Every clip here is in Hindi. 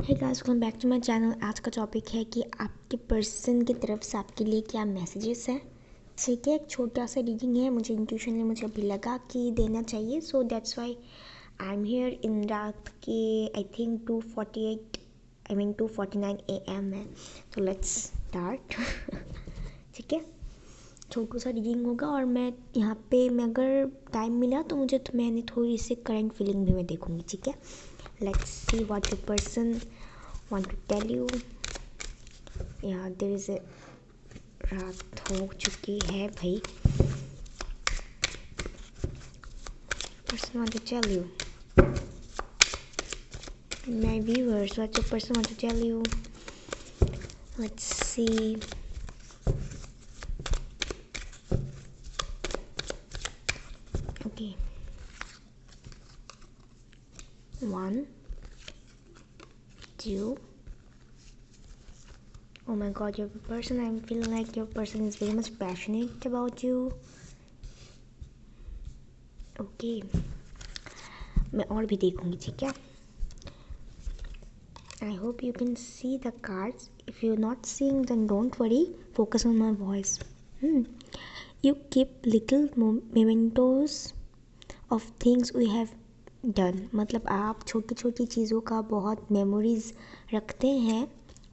Hey guys, welcome back to my channel. आज का टॉपिक है कि आपके पर्सन की तरफ से आपके लिए क्या मैसेजेस हैं। ठीक है, एक छोटा सा रीडिंग है। मुझे इंट्यूशन ने मुझे अभी लगा कि देना चाहिए, so that's why I am here in रात के आई थिंक 2:48 2:49 AM है। तो लेट्स स्टार्ट। ठीक है, छोटू सा रीडिंग होगा और मैं यहाँ पे मैं अगर टाइम मिला तो मैंने थोड़ी सी करंट फीलिंग भी मैं देखूँगी। ठीक है, let's see what your person want to tell you. Yeah, there is a रात हो चुकी है भाई। Person want to tell you. My viewers, what your person want to tell you. Let's see. Okay. 1, 2. Oh my god, your person, I'm feeling like your person is very much passionate about you. Okay. मैं और भी देखूंगी, ठीक है। I hope you can see the cards. If you're not seeing, then don't worry. Focus on my voice. You keep little mementos of things we have done. मतलब आप छोटी छोटी चीज़ों का बहुत मेमोरीज रखते हैं।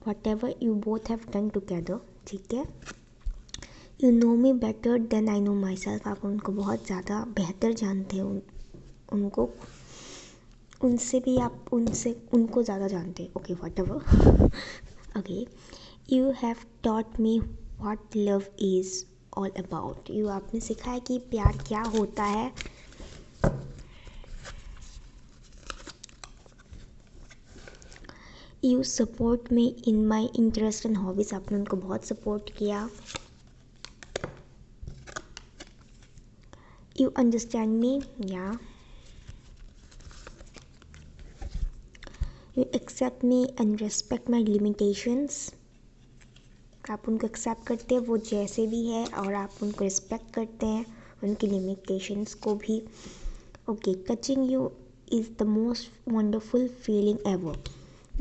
Whatever you both have done together. ठीक है। You know me better than I know myself. आप उनको बहुत ज़्यादा बेहतर जानते हो। उनको उनसे भी आप उनको ज़्यादा जानते हैं। Okay, whatever. Okay, you have taught me what love is all about. You आपने सिखाया कि प्यार क्या होता है। You support me in my interest and hobbies. आपने उनको बहुत सपोर्ट किया। यू अंडरस्टैंड मी, या you accept me and respect my limitations. आप उनको एक्सेप्ट करते हैं वो जैसे भी है और आप उनको रिस्पेक्ट करते हैं उनकी लिमिटेशंस को भी। Okay, touching you is the most wonderful feeling ever.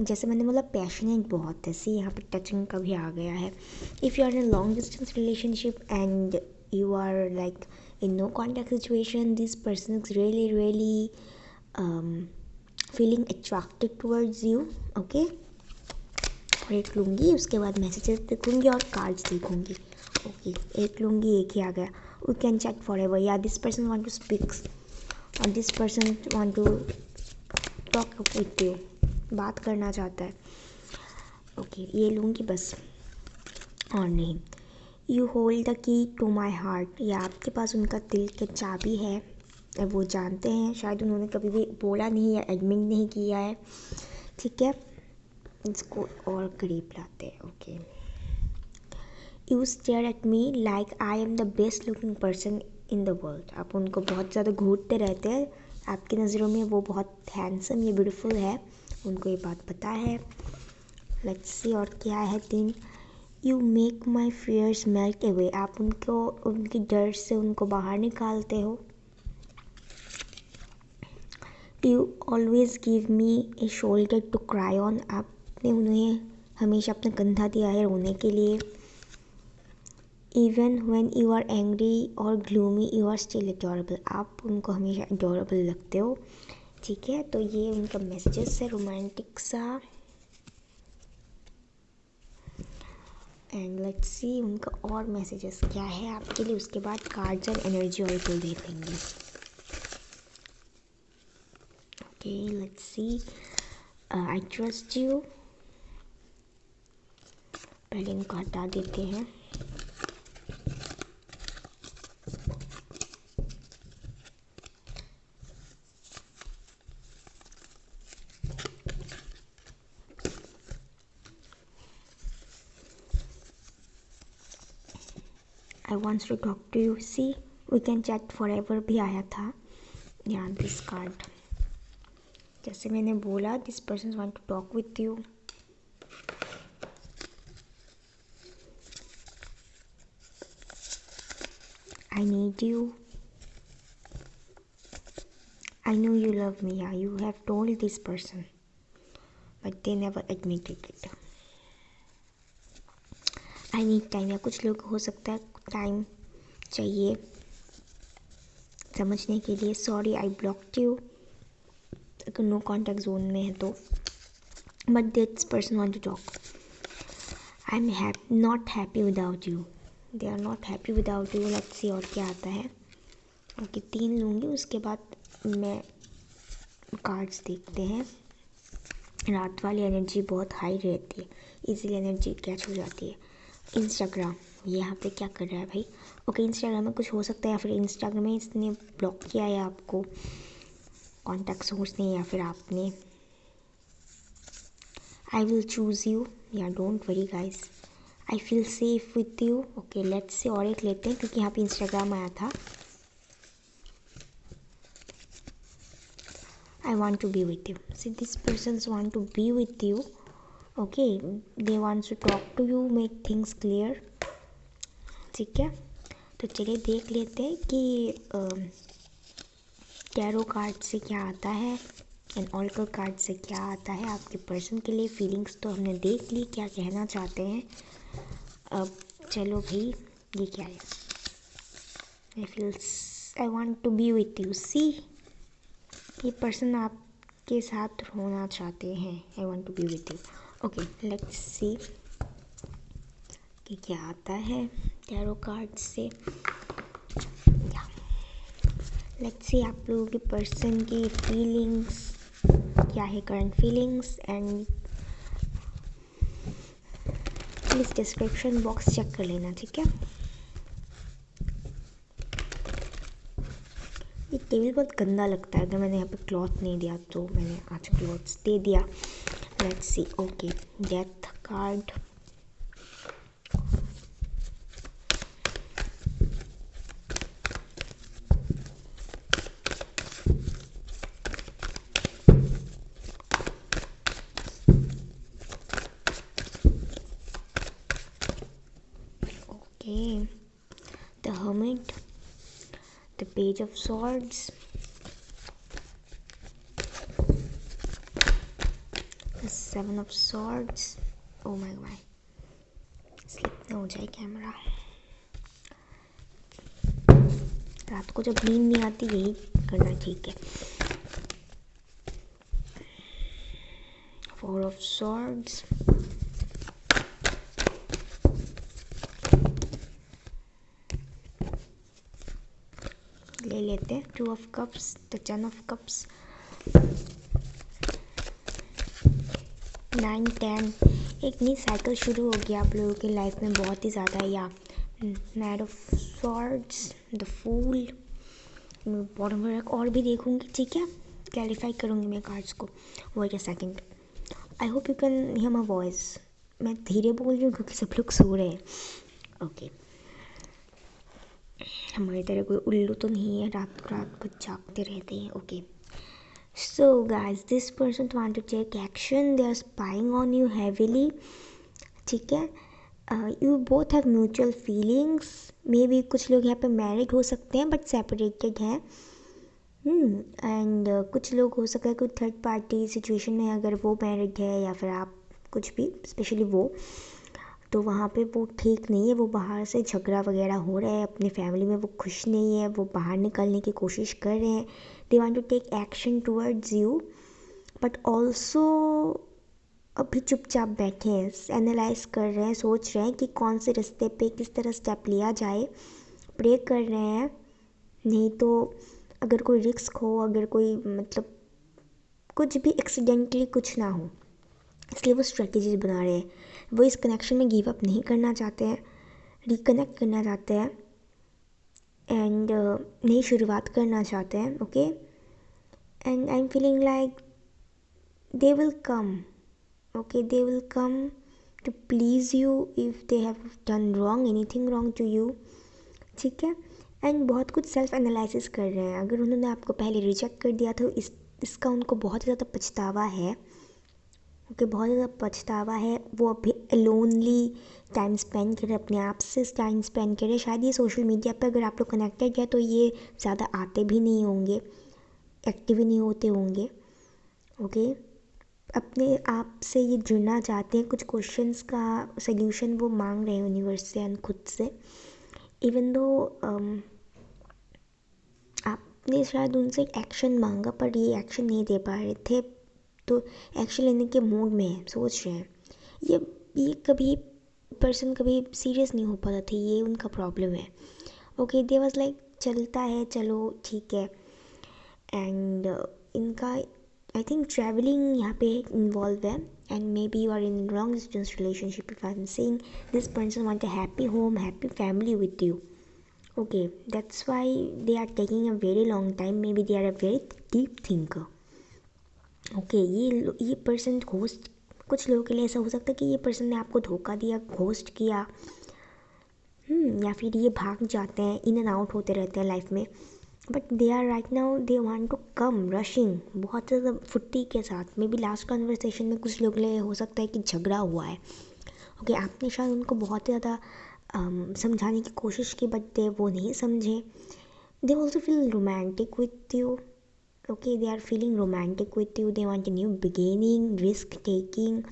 जैसे मैंने बोला पैशनेट बहुत है, सी यहाँ पे टचिंग का भी आ गया है। If you are in long distance relationship and you are like in no contact situation, this person is really feeling attracted towards you. Okay, एक लूँगी, उसके बाद मैसेजेस देखूँगी और कार्ड्स देखूँगी। ओके, एक लूँगी, एक ही आ गया। We can chat forever, या this person want to speaks और this person want to talk with you, बात करना चाहता है। ओके, ये लूँगी बस और नहीं। You hold the key to my heart, या आपके पास उनका दिल की चाबी है। वो जानते हैं, शायद उन्होंने कभी भी बोला नहीं या एडमिट नहीं किया है। ठीक है, इसको और करीब लाते हैं। Okay, you stare at me like I am the best looking person in the world. आप उनको बहुत ज़्यादा घूरते रहते हैं। आपकी नज़रों में वो बहुत हैंडसम या ब्यूटीफुल है, उनको ये बात पता है। लेट्स सी और क्या है। 3, you make my fears melt away. आप उनको उनकी डर से उनको बाहर निकालते हो। You always give me a shoulder to cry on. आपने उन्हें हमेशा अपना कंधा दिया है रोने के लिए। Even when you are angry और gloomy you are still adorable. आप उनको हमेशा अडोरेबल लगते हो। ठीक है, तो ये उनका मैसेजेस है रोमांटिक सा। एंड लेट्स सी उनका और मैसेजेस क्या है आपके लिए। उसके बाद कार्ड्स और एनर्जी ऑरिकल देख लेंगे। Okay, let's see. I trust you. पहले इनको हटा देते हैं। I wants to talk to you, see we can chat forever भी आया था। यहाँ दिस कार्ड, जैसे मैंने बोला this person want to talk with you. I need you. I know you love me. Yeah, you have told this person. But they never admitted it. I need time, या कुछ लोग हो सकता है टाइम चाहिए समझने के लिए। सॉरी आई ब्लॉक्ड यू, अगर नो कॉन्टैक्ट जोन में है तो। But this person want to talk. I am not happy without you, they are not happy without you. Let's see और क्या आता है। ओके 3 लूँगी, उसके बाद मैं कार्ड्स देखते हैं। रात वाली एनर्जी बहुत हाई रहती है, इजीली एनर्जी कैच हो जाती है। इंस्टाग्राम यहाँ पे क्या कर रहा है भाई? ओके इंस्टाग्राम में कुछ हो सकता है, या फिर इंस्टाग्राम में इसने ब्लॉक किया है आपको कॉन्टैक्ट सोर्स ने, या फिर आपने। आई विल चूज़ यू, या don't worry guys, I feel safe with you. Okay let's say और एक लेते हैं, क्योंकि यहाँ पे इंस्टाग्राम आया था। I want to be with you. See, this persons want to be with you. Okay, they want to talk to you, make things clear. ठीक है, तो चलिए देख लेते हैं कि टैरो कार्ड से क्या आता है एंड ऑरेकल कार्ड से क्या आता है आपके पर्सन के लिए। फीलिंग्स तो हमने देख ली, क्या कहना चाहते हैं। अब चलो भाई, ये क्या है? I want to be with you. See, ये पर्सन आपके साथ होना चाहते हैं। I want to be with you. Okay let's see कि क्या आता है टैरो कार्ड से। लेट्स सी आप लोगों के पर्सन की फीलिंग्स क्या है, current feelings. And please description box check कर लेना, ठीक है। ये टेबल बहुत गंदा लगता है, अगर मैंने यहाँ पे क्लॉथ नहीं दिया तो मैंने आज क्लॉथ्स दे दिया। Let's see. Okay death card, okay the hermit, the page of swords, the 7 of swords. oh my god, slip ना हो जाए कैमरा। रात को जब नींद नहीं आती यही करना ठीक है। 4 of swords, ले लेते हैं 2 of cups, the 10 of cups, 9 10। एक नई साइकिल शुरू हो गया आप लोगों की लाइफ में बहुत ही ज़्यादा। या night of swords, the fool. मैं बॉटम वर्क और भी देखूंगी, ठीक है, क्लैरिफाई करूंगी मैं कार्ड्स को। Wait a second, I hope you can hear my voice. मैं धीरे बोल रही हूँ क्योंकि सब लोग सो रहे हैं। ओके हमारी तरह कोई उल्लू तो नहीं है, रात को जागते रहते हैं। Okay so guys, this person want to take action, they are spying on you heavily, ठीक है। You both have mutual feelings. Maybe कुछ लोग यहाँ पे मैरिड हो सकते हैं बट सेपरेटेड हैं। एंड कुछ लोग हो सकता है कोई थर्ड पार्टी सिचुएशन में, अगर वो मैरिड है या फिर आप, कुछ भी, स्पेशली वो, तो वहाँ पे वो ठीक नहीं है। वो बाहर से झगड़ा वगैरह हो रहा है अपने फैमिली में, वो खुश नहीं है, वो बाहर निकलने की कोशिश कर रहे हैं। They want to take action towards you, but also अभी चुपचाप बैठे हैं, एनालाइज कर रहे हैं, सोच रहे हैं कि कौन से रास्ते पे किस तरह स्टेप लिया जाए। प्रे कर रहे हैं, नहीं तो अगर कोई रिस्क हो, अगर कोई मतलब कुछ भी एक्सीडेंटली कुछ ना हो, इसलिए वो स्ट्रेटजीज बना रहे हैं। वो इस कनेक्शन में गिव अप नहीं करना चाहते हैं, रिकनेक्ट करना चाहते हैं एंड नई शुरुआत करना चाहते हैं। Okay and I am feeling like they will come, okay they will come to please you if they have done wrong, anything wrong to you, ठीक है। एंड बहुत कुछ सेल्फ एनालिसिस कर रहे हैं। अगर उन्होंने आपको पहले रिजेक्ट कर दिया तो इसका उनको बहुत ज़्यादा पछतावा है। ओके बहुत ज़्यादा पछतावा है। वो अभी लोनली टाइम स्पेंड करें, अपने आप से टाइम स्पेंड करें। शायद ये सोशल मीडिया पे अगर आप लोग कनेक्टेड है तो ये ज़्यादा आते भी नहीं होंगे, एक्टिव ही नहीं होते होंगे। ओके अपने आप से ये जुड़ना चाहते हैं, कुछ क्वेश्चंस का सल्यूशन वो मांग रहे हैं यूनिवर्स से एंड खुद से। इवन दो आपने शायद उनसे एक्शन मांगा पर ये एक्शन नहीं दे पा रहे थे, तो एक्शन लेने के मूड में है, सोच रहे हैं। ये कभी पर्सन कभी सीरियस नहीं हो पाता था, ये उनका प्रॉब्लम है। ओके, दे वाज लाइक चलता है, चलो ठीक है। एंड इनका आई थिंक ट्रैवलिंग यहाँ पे इन्वॉल्व है, and maybe you are in long distance relationship if I am saying this person want a happy home, happy family with you. Okay, that's why they are taking a very long time. Maybe they are a very deep thinker. Okay, ये पर्सन घोस्ट, कुछ लोगों के लिए ऐसा हो सकता है कि ये पर्सन ने आपको धोखा दिया, घोस्ट किया, या फिर ये भाग जाते हैं, इन एंड आउट होते रहते हैं लाइफ में। But they are right now they want to come rushing, बहुत ज़्यादा फुर्ती के साथ। मे बी लास्ट कन्वर्सेशन में कुछ लोग लिए हो सकता है कि झगड़ा हुआ है। ओके, आपने शायद उनको बहुत ज़्यादा समझाने की कोशिश की, बट दे वो नहीं समझे। They also feel romantic with you. Okay, they are feeling romantic with you, they want a new beginning, risk taking,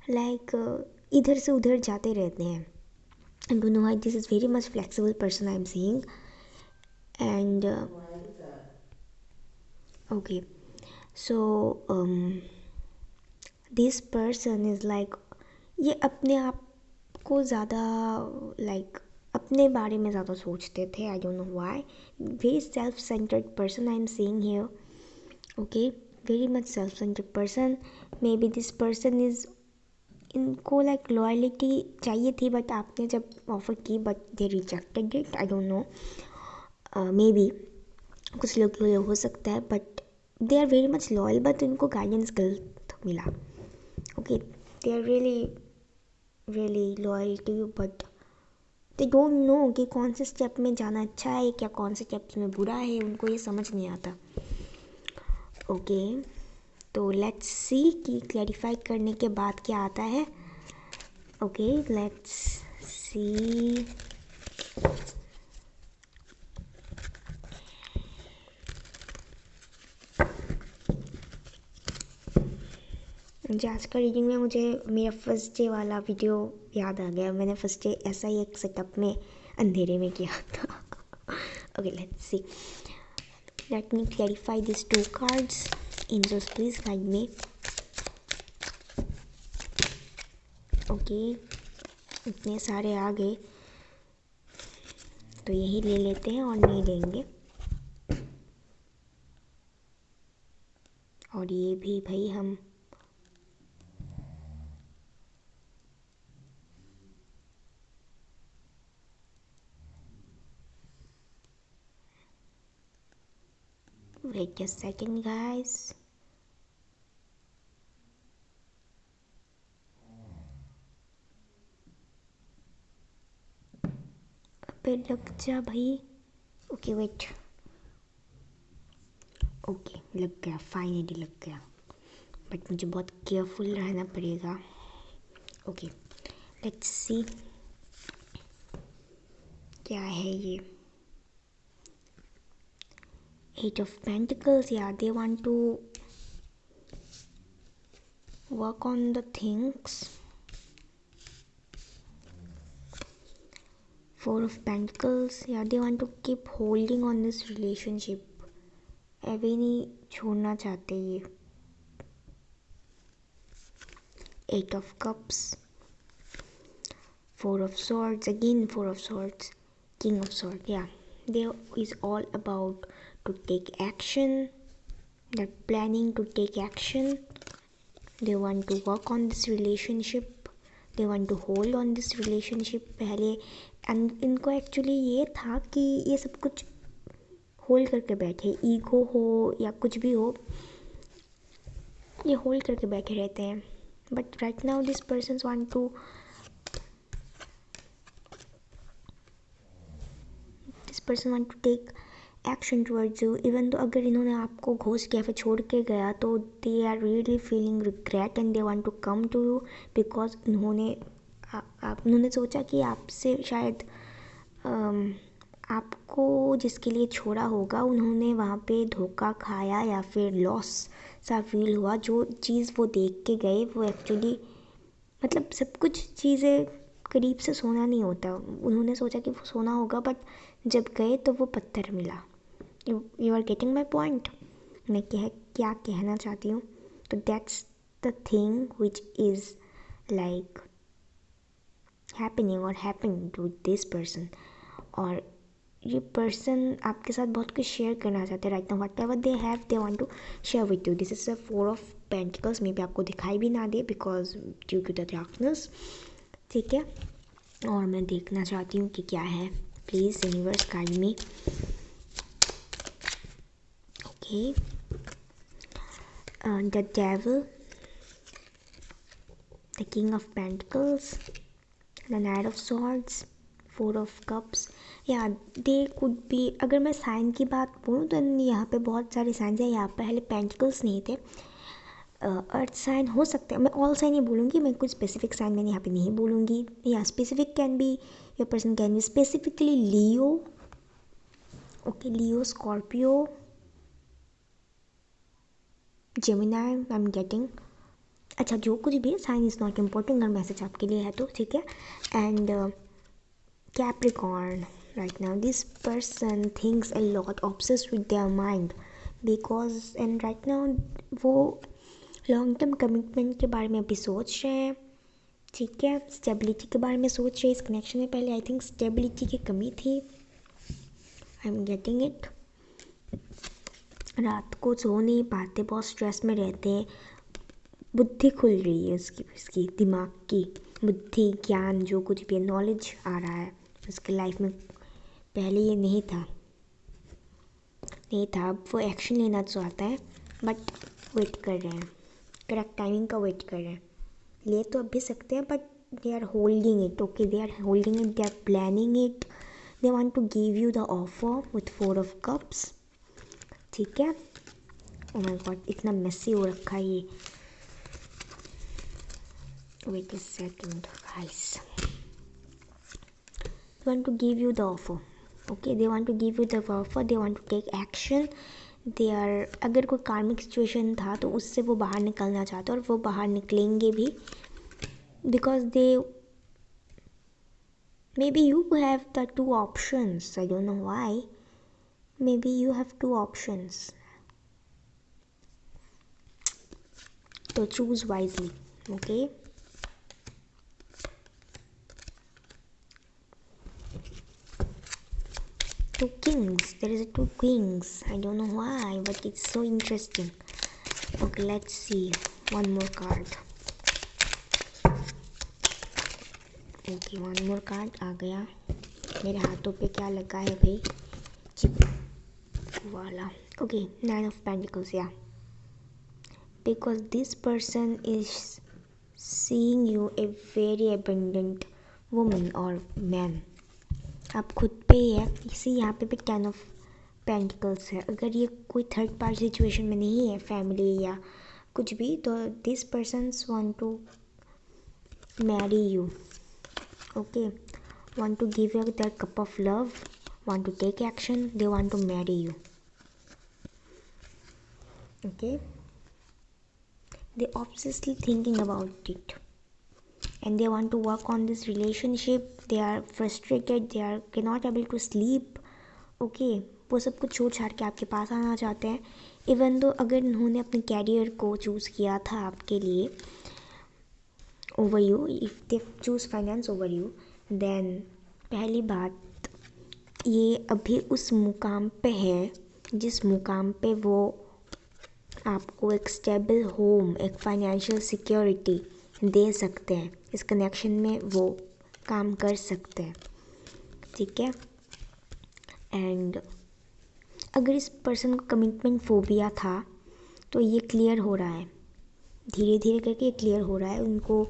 like इधर से उधर जाते रहते हैं। I don't know why this is very much flexible person I'm seeing. And okay, so this person is like, ये अपने आप को ज़्यादा like अपने बारे में ज़्यादा सोचते थे, I don't know why. Very self-centered person I'm seeing here. Okay, very much self-centered person. Maybe this person is, इनको लाइक लॉयल्टी चाहिए थी, बट आपने जब ऑफ़र की but they rejected it, I don't know, maybe कुछ लोग के लिए हो सकता है, but they are very much loyal, बट उनको गाइडेंस गलत मिला। Okay, they are really really loyal to you, but they don't know कि कौन से स्टेप में जाना अच्छा है, क्या कौन से स्टेप्स में बुरा है, उनको ये समझ नहीं आता। ओके, तो लेट्स सी कि क्लैरिफाई करने के बाद क्या आता है। ओके, लेट्स सी। आज का रीडिंग में मुझे मेरा फर्स्ट डे वाला वीडियो याद आ गया। मैंने फर्स्ट डे ऐसा ही एक सेटअप में अंधेरे में किया था। Okay, let's see, let me clarify this 2 cards. Angels please guide me. Okay, इतने सारे आ गए तो यही ले लेते हैं और नहीं लेंगे। और ये भी भाई हम wait a second guys. अबे लग जा भाई। ओके वेट, ओके लग गया, फाइनली लग गया, बट मुझे बहुत केयरफुल रहना पड़ेगा। ओके, लेट्स सी क्या है ये। 8 of Pentacles, yeah, they want to work on the things. 4 of Pentacles, yeah, they want to keep holding on this relationship, अभी नहीं छोड़ना चाहते ये। 8 of Cups, 4 of Swords, again 4 of Swords, King of Swords, yeah, there is all about to take action, they're planning to take action, they want to work on this relationship, they want to hold on this relationship। पहले इनको एक्चुअली ये था कि ये सब कुछ होल्ड करके बैठे, ईगो हो या कुछ भी हो, ये होल्ड करके बैठे रहते हैं। But right now this person want to take action towards you, even though अगर इन्होंने आपको घोस्ट किया फिर छोड़ के गया तो they are really feeling regret and they want to come to you, because उन्होंने सोचा कि आपसे शायद आपको जिसके लिए छोड़ा होगा उन्होंने वहाँ पे धोखा खाया या फिर लॉस सा फील हुआ। जो चीज़ वो देख के गए वो एक्चुअली मतलब सब कुछ चीज़ें करीब से सोना नहीं होता। उन्होंने सोचा कि वो सोना होगा बट जब गए तो वो पत्थर मिला। You are getting my point. मैं क्या कहना चाहती हूँ। तो that's the thing which is like happening और हैपन टू दिस पर्सन। और ये पर्सन आपके साथ बहुत कुछ शेयर करना चाहते हैं right now. Whatever they have they want to share with you. This is a 4 of pentacles. Maybe आपको दिखाई भी ना दे because due to the darkness. ठीक है, और मैं देखना चाहती हूँ कि क्या है। Please universe guide me. Okay, the devil, the king of pentacles, the night of swords, 4 of cups. या दे कुड बी, अगर मैं साइन की बात बोलूँ तो यहाँ पे बहुत सारे साइंस हैं। यहाँ पे पहले पेंटिकल्स नहीं थे। अर्थ साइन हो सकते हैं, मैं ऑल साइन ही बोलूँगी, मैं कुछ स्पेसिफिक साइन मैंने यहाँ पे नहीं बोलूँगी। या specific can be, your person can be specifically Leo. Okay, Leo, Scorpio, Gemini, I am getting. अच्छा, जो कुछ भी है साइन इज़ नॉट इम्पोर्टेंट, अगर मैसेज आपके लिए है तो ठीक है। And Capricorn, right now this person thinks a lot, obsessed with their mind because and right now वो लॉन्ग टर्म कमिटमेंट के बारे में अभी सोच रहे हैं। ठीक है, स्टेबिलिटी के बारे में सोच रहे हैं। इस कनेक्शन में पहले आई थिंक स्टेबिलिटी की कमी थी। I am getting it. रात को सो नहीं पाते, बहुत स्ट्रेस में रहते हैं। बुद्धि खुल रही है उसकी दिमाग की बुद्धि, ज्ञान, जो कुछ भी नॉलेज आ रहा है उसकी लाइफ में। पहले ये नहीं था, अब वो एक्शन लेना चाहता है बट वेट कर रहे हैं, करेक्ट टाइमिंग का वेट कर रहे हैं। ले तो अभी सकते हैं but they are holding it. Okay, they are holding it, they are planning it, they want to give you the offer with 4 of cups. ठीक है, ओह माय गॉड, इतना मेसी हो रखा है ये। Wait a second guys. They want to give you the offer. Okay, they want to give you the offer, they want to take action. They are, अगर कोई कार्मिक सिचुएशन था तो उससे वो बाहर निकलना चाहते हैं और वो बाहर निकलेंगे भी because they maybe you have the 2 options. I don't know why. Maybe you have 2 options. So choose wisely. Okay. Two kings. There is a 2 kings. I don't know why, but it's so interesting. Okay, let's see one more card. Okay, one more card आ गया। मेरे हाथों पे क्या लगा है भाई, चिप वाला। Okay, 9 of Pentacles. Yeah, because this person is seeing you a very abundant woman or man. आप खुद पे ही है। इसी यहाँ पे भी 10 ऑफ पेंटिकल्स है। अगर ये कोई थर्ड पार्टी सिचुएशन में नहीं है, फैमिली या कुछ भी, तो this persons want to marry you. Okay, want to give you that cup of love, want to take action, they want to marry you. Okay, they obsessively thinking about it and they want to work on this relationship. They are frustrated, they are cannot able to sleep. Okay, वो सब कुछ छोड़ छाड़ के आपके पास आना चाहते हैं। इवन तो अगर उन्होंने अपने कैरियर को चूज़ किया था आपके लिए over you, if they choose finance over you, then पहली बात ये अभी उस मुकाम पे है जिस मुकाम पे वो आपको एक स्टेबल होम, एक फाइनेंशियल सिक्योरिटी दे सकते हैं। इस कनेक्शन में वो काम कर सकते हैं। ठीक है, एंड अगर इस पर्सन को कमिटमेंट फोबिया था तो ये क्लियर हो रहा है, धीरे धीरे करके ये क्लियर हो रहा है। उनको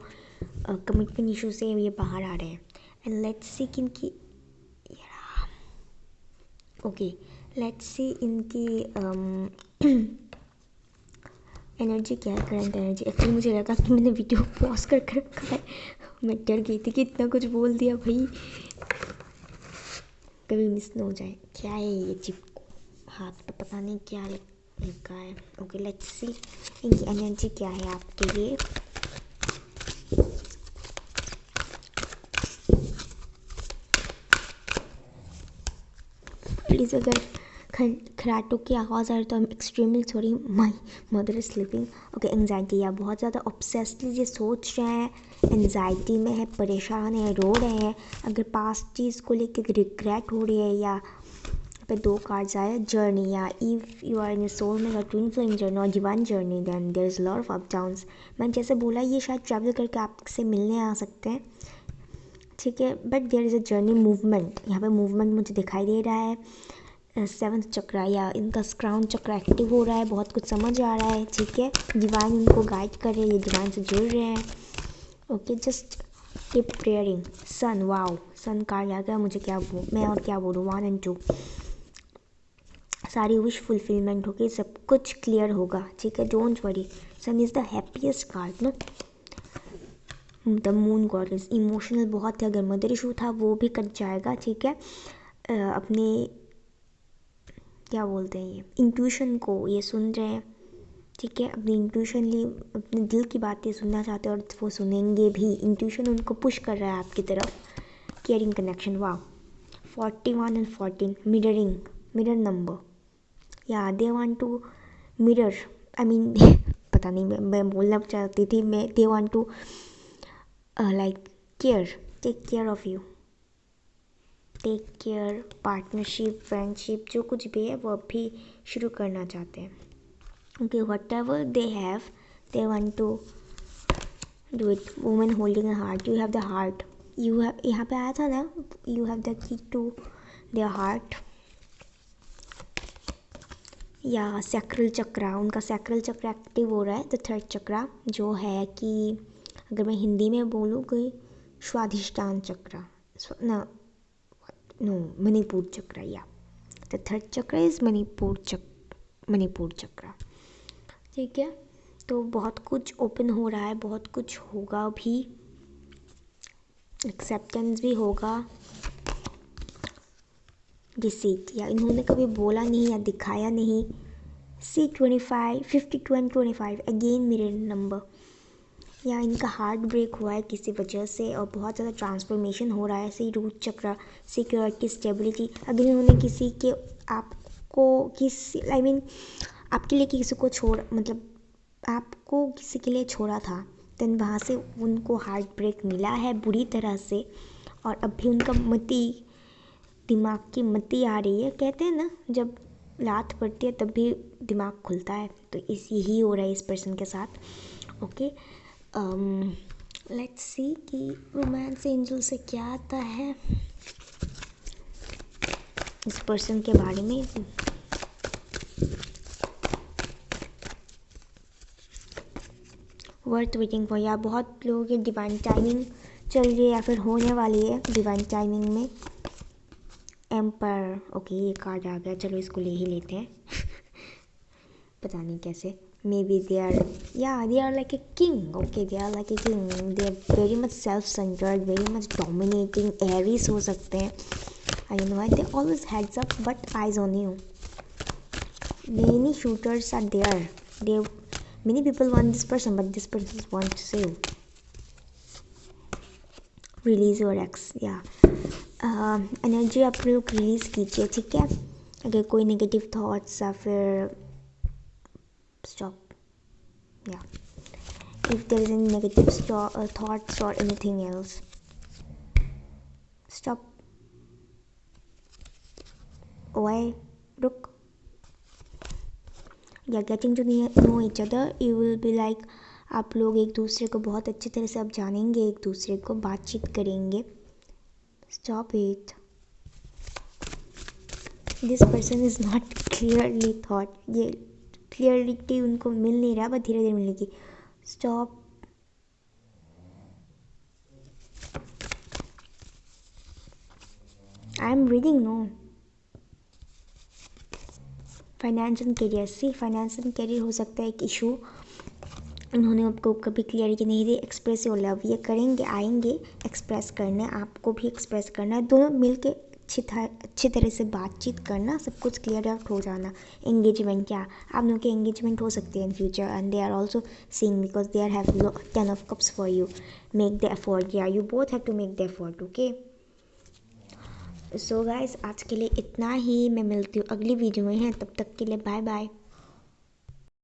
कमिटमेंट इशू से ये बाहर आ रहे हैं। एंड लेट्स सी इनकी ओके, लेट्स सी इनकी एनर्जी क्या है, करंट एनर्जी। एक्चुअली मुझे लगा कि मैंने वीडियो पॉज कर रखा है। मैं डर गई थी कि इतना कुछ बोल दिया भाई, कभी मिस ना हो जाए। क्या है ये चिपको हाथ पे, पता नहीं क्या है। लिखा है। ओके लेट्स सी इनकी एनर्जी क्या है आपके लिए। प्लीज़ अगर खराटों की आवाज़ आ रही तो I am extremely sorry, my mother is sleeping. Okay anxiety, या बहुत ज़्यादा ऑब्सेसली ये सोच रहे हैं, एंग्जाइटी में है, परेशान है, रो रहे हैं, अगर पास्ट चीज़ को लेकर रिग्रेट हो रही है, या पे 2 कार्ड्स आए जर्नी, या if you are in soul में ट्विन फ्लेम जर्नी और divine journey then there is lot of up downs. मैंने जैसे बोला ये शायद ट्रैवल करके आपसे मिलने आ सकते हैं, ठीक है, but there is a journey movement, यहाँ पे मूवमेंट मुझे दिखाई दे रहा है। 7th चक्र या इनका क्राउन चक्र एक्टिव हो रहा है, बहुत कुछ समझ आ रहा है, ठीक है, डिवाइन उनको गाइड कर रहे हैं, ये डिवाइन से जुड़ रहे हैं। Okay just keep praying. Sun, wow sun card आ गया, मुझे क्या मैं और क्या बोलूँ, 1 and 2 सारी विश फुलफिलमेंट होगी, सब कुछ क्लियर होगा, ठीक है, don't worry. Sun is the happiest card ना। द मून गॉडेस, इमोशनल बहुत है, अगर मदर इशू था वो भी कट जाएगा, ठीक है, अपने क्या बोलते हैं ये इंट्यूशन को ये सुन रहे हैं, ठीक है, अपनी इंट्यूशनली अपने दिल की बातें सुनना चाहते हैं और वो सुनेंगे भी, इंट्यूशन उनको पुश कर रहा है आपकी तरफ। केयरिंग कनेक्शन, वाह 41 and 14 मिररिंग, मिरर नंबर, या they want to mirror, I mean पता नहीं मैं बोलना चाहती थी, मैं they want to like care, take care of you, take care, partnership, friendship, जो कुछ भी है वो अभी शुरू करना चाहते हैं। Okay whatever they have they want to do it. Women holding a heart, you have the heart, you have, यहाँ पे आया था ना, you have the key to their heart, या सैक्रल चक्रा, उनका सैक्रल चक्र एक्टिव हो रहा है, द 3rd चक्रा, जो है कि अगर मैं हिंदी में बोलूँ कोई स्वाधिष्ठान चक्र, ना नो मणिपुर चक्र, या द 3rd चक्र इज मणिपुर चक्र, ठीक है, तो बहुत कुछ ओपन हो रहा है, बहुत कुछ होगा भी, एक्सेप्टेंस भी होगा, डिसीट, या इन्होंने कभी बोला नहीं या दिखाया नहीं। C25 52 and 25 again mirror number, या इनका हार्ट ब्रेक हुआ है किसी वजह से और बहुत ज़्यादा ट्रांसफॉर्मेशन हो रहा है। सी रूट चक्र, सिक्योरिटी, स्टेबिलिटी, अगर इन्होंने किसी के आपको किसी आई मीन आपके लिए किसी को छोड़, मतलब आपको किसी के लिए छोड़ा था, देन वहाँ से उनको हार्ट ब्रेक मिला है बुरी तरह से, और अभी उनका दिमाग की मती आ रही है, कहते हैं ना जब लात पड़ती है तब भी दिमाग खुलता है, तो यही हो रहा है इस पर्सन के साथ। ओके लेट्स सी कि रोमांस एंजल से क्या आता है इस पर्सन के बारे में। वर्थ वेटिंग फॉर, या बहुत लोगों की डिवाइन टाइमिंग चल रही है या फिर होने वाली है डिवाइन टाइमिंग में। एम्पर, ओके ये कार्ड आ गया, चलो इसको ले ही लेते हैं पता नहीं कैसे, may be they are like a king, okay they are like a king, they are very much self-centered, very much dominating, Aries हो सकते हैं, I don't know, they always heads up but eyes on you, many shooters are there, many people want this person but this person wants you, release your x, या एनर्जी आप लोग रिलीज़ कीजिए, ठीक है, अगर कोई नेगेटिव थॉट्स या फिर स्टॉप, या if there is any negative thoughts और एनीथिंग एल्स स्टॉप, ओए रुक, या getting to know each other, you will be like, आप लोग एक दूसरे को बहुत अच्छी तरह से अब जानेंगे, एक दूसरे को बातचीत करेंगे। Stop it, this person is not clearly thought, ये क्लियरिटी उनको मिल नहीं रहा, बट धीरे धीरे मिलेगी। Stop, I am reading no. Finance and career, see finance and career हो सकता है एक इशू, उन्होंने आपको कभी क्लियरिटी नहीं दी, एक्सप्रेस योर लव, ये करेंगे, आएंगे एक्सप्रेस करने, आपको भी एक्सप्रेस करना है, दोनों मिल के अच्छी तरह से बातचीत करना, सब कुछ क्लियर आउट हो जाना। एंगेजमेंट क्या, आप लोगों के एंगेजमेंट हो सकते हैं in future, and they are also seeing because they are have 10 of cups for you. Make the effort, या you both have to make the effort. Okay, so guys आज के लिए इतना ही। मैं मिलती हूँ अगली वीडियो में, है तब तक के लिए बाय बाय।